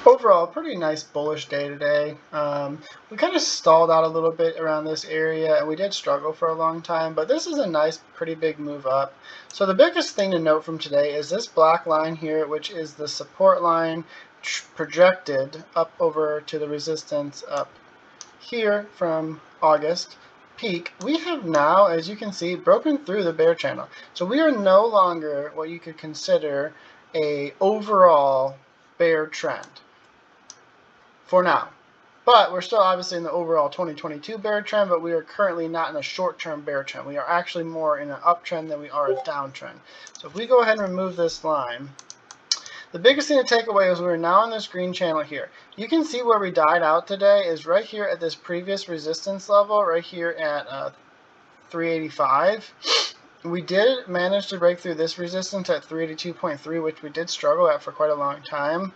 Overall, pretty nice bullish day today. We kind of stalled out a little bit around this area, and we did struggle for a long time, but this is a nice, pretty big move up. So the biggest thing to note from today is this black line here, which is the support line projected up over to the resistance up here from August peak. We have now, as you can see, broken through the bear channel. So we are no longer what you could consider a overall bear trend for now. But we're still obviously in the overall 2022 bear trend, but we are currently not in a short-term bear trend. We are actually more in an uptrend than we are a downtrend. So if we go ahead and remove this line, the biggest thing to take away is we're now on this green channel here. You can see where we died out today is right here at this previous resistance level, right here at 385. We did manage to break through this resistance at 382.3, which we did struggle at for quite a long time.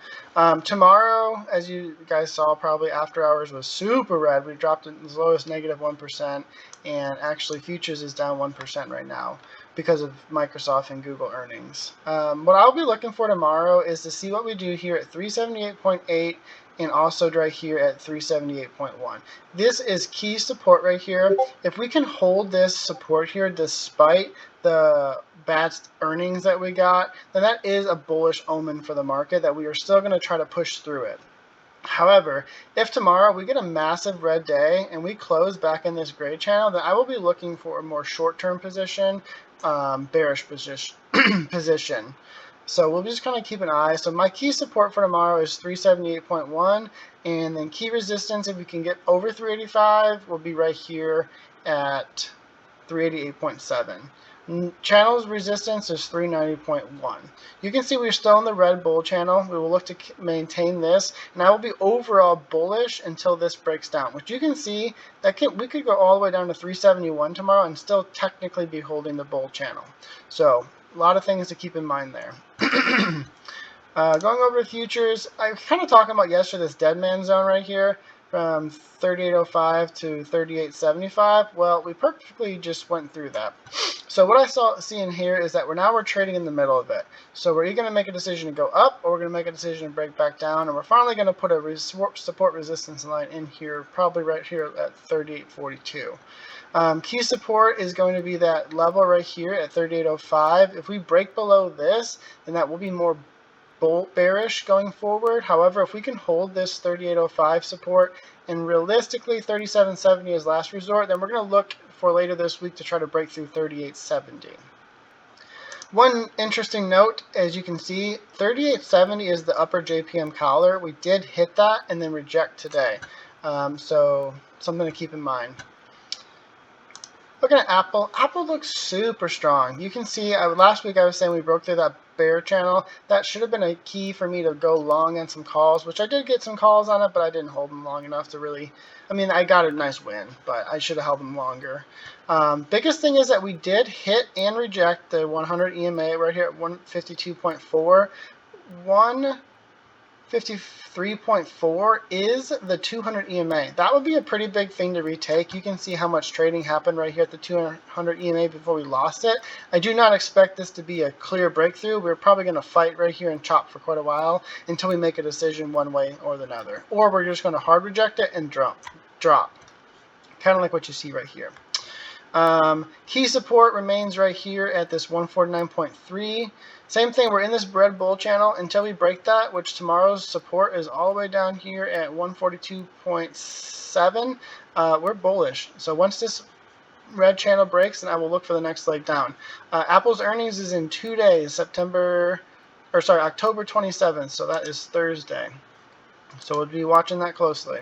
Tomorrow, as you guys saw, probably after hours was super red. We dropped it as low as negative 1%, and actually futures is down 1% right now because of Microsoft and Google earnings. What I'll be looking for tomorrow is to see what we do here at 378.8 and also right here at 378.1. This is key support right here. If we can hold this support here despite the bad earnings that we got, then that is a bullish omen for the market that we are still going to try to push through it. However, if tomorrow we get a massive red day and we close back in this gray channel, then I will be looking for a more short-term position, bearish position. So we'll just kind of keep an eye. So my key support for tomorrow is 378.1, and then key resistance, if we can get over 385, will be right here at 388.7. Channel's resistance is 390.1. You can see we're still in the red bull channel. We will look to maintain this, and I will be overall bullish until this breaks down, which you can see that we could go all the way down to 371 tomorrow and still technically be holding the bull channel. So a lot of things to keep in mind there. Going over to futures, I was kind of talking about yesterday this dead man zone right here from 38.05 to 38.75. Well, we perfectly just went through that. So what I see in here is that we're trading in the middle of it. So we're either going to make a decision to go up, or we're going to make a decision to break back down, and we're finally going to put a support resistance line in here, probably right here at 38.42. Key support is going to be that level right here at 38.05. If we break below this, then that will be more bearish going forward. However, if we can hold this 38.05 support and realistically 37.70 as last resort, then we're going to look for later this week to try to break through 38.70. One interesting note, as you can see, 38.70 is the upper JPM collar. We did hit that and then reject today. So something to keep in mind. Looking at Apple, Apple looks super strong. You can see last week I was saying we broke through that bear channel. That should have been a key for me to go long on some calls, which I did get some calls on it, but I didn't hold them long enough to really, I got a nice win, but I should have held them longer. Biggest thing is that we did hit and reject the 100 EMA right here at 152.4. 153.4 is the 200 EMA. That would be a pretty big thing to retake. You can see how much trading happened right here at the 200 EMA before we lost it. I do not expect this to be a clear breakthrough. We're probably going to fight right here and chop for quite a while until we make a decision one way or the other. Or we're just going to hard reject it and drop. Kind of like what you see right here. Key support remains right here at this 149.3. Same thing, we're in this red bull channel until we break that, which tomorrow's support is all the way down here at 142.7. We're bullish. So once this red channel breaks, then I will look for the next leg down. Apple's earnings is in 2 days, October 27th, so that is Thursday. So we'll be watching that closely.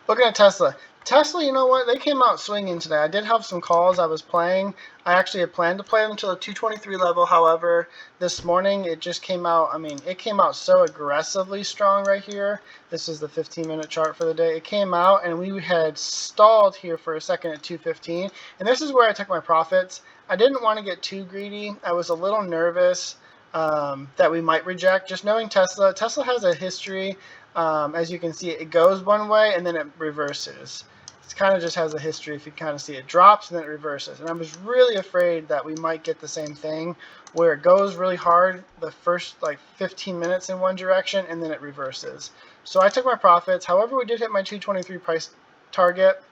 Looking at Tesla. Tesla, you know what? They came out swinging today. I did have some calls I was playing. I actually had planned to play them until the 223 level. However, this morning it just came out. It came out so aggressively strong right here. This is the 15-minute chart for the day. It came out and we had stalled here for a second at 215. And this is where I took my profits. I didn't want to get too greedy. I was a little nervous that we might reject. Just knowing Tesla. Tesla has a history. As you can see, it goes one way and then it reverses. It kind of just has a history. If you kind of see it drops and then it reverses. And I was really afraid that we might get the same thing where it goes really hard the first like 15 minutes in one direction and then it reverses. So I took my profits. However, we did hit my 223 price target.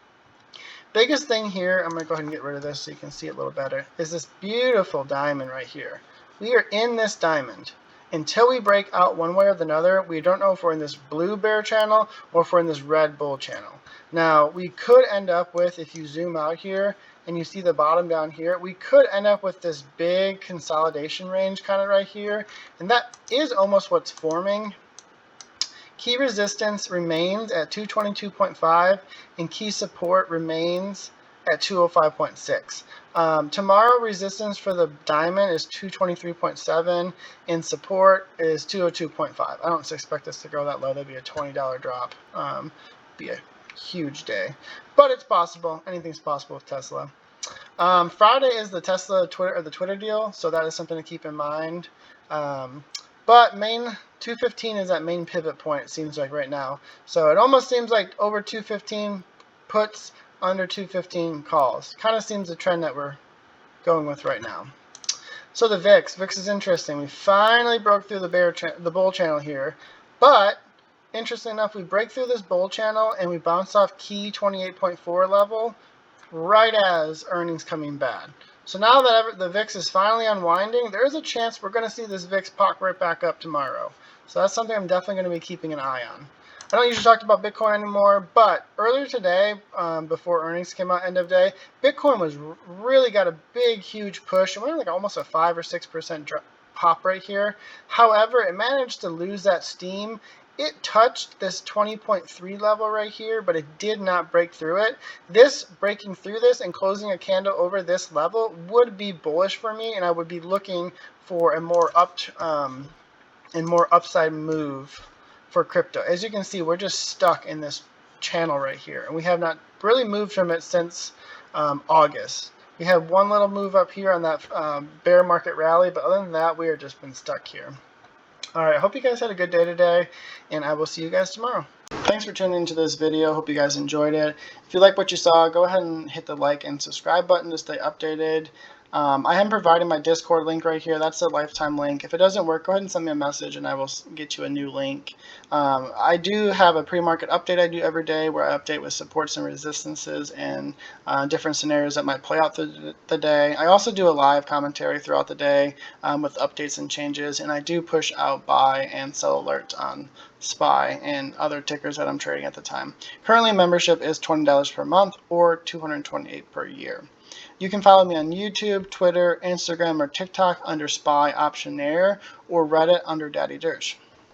Biggest thing here, I'm going to go ahead and get rid of this so you can see it a little better, is this beautiful diamond right here. We are in this diamond. Until we break out one way or the other, we don't know if we're in this blue bear channel or if we're in this red bull channel. Now, we could end up with, if you zoom out here and you see the bottom down here, we could end up with this big consolidation range kind of right here. And that is almost what's forming. Key resistance remains at 222.5 and key support remains at 205.6. Tomorrow resistance for the diamond is 223.7 and support is 202.5. I don't expect this to go that low. That'd be a $20 drop. Be a huge day, but it's possible. Anything's possible with Tesla. Friday is the Tesla Twitter deal, so that is something to keep in mind. But main 215 is that main pivot point, it seems like right now. So it almost seems like over 215 puts, under 215 calls. Kind of seems the trend that we're going with right now. So the VIX is interesting. We finally broke through the bull channel here, but interesting enough, we break through this bull channel and we bounce off key 28.4 level right as earnings coming bad. So now that the VIX is finally unwinding, there is a chance we're going to see this VIX pop right back up tomorrow. So that's something I'm definitely going to be keeping an eye on. I don't usually talk about Bitcoin anymore, but earlier today, before earnings came out end of day, Bitcoin was really got a big, huge push. It went like almost a 5 or 6% pop right here. However, it managed to lose that steam. It touched this 20.3 level right here, but it did not break through it. This breaking through this and closing a candle over this level would be bullish for me, and I would be looking for a more upside move for crypto. As you can see, we're just stuck in this channel right here, and we have not really moved from it since August. We had one little move up here on that bear market rally, but other than that, we are just been stuck here. All right, I hope you guys had a good day today, and I will see you guys tomorrow. Thanks for tuning into this video. Hope you guys enjoyed it. If you like what you saw, go ahead and hit the like and subscribe button to stay updated. I am providing my Discord link right here. That's a lifetime link. If it doesn't work, go ahead and send me a message and I will get you a new link. I do have a pre-market update I do every day where I update with supports and resistances and different scenarios that might play out through the day. I also do a live commentary throughout the day with updates and changes, and I do push out buy and sell alerts on SPY and other tickers that I'm trading at the time. Currently, membership is $20 per month or $228 per year. You can follow me on YouTube, Twitter, Instagram, or TikTok under SPY Optionaire or Reddit under Daddy Dirch.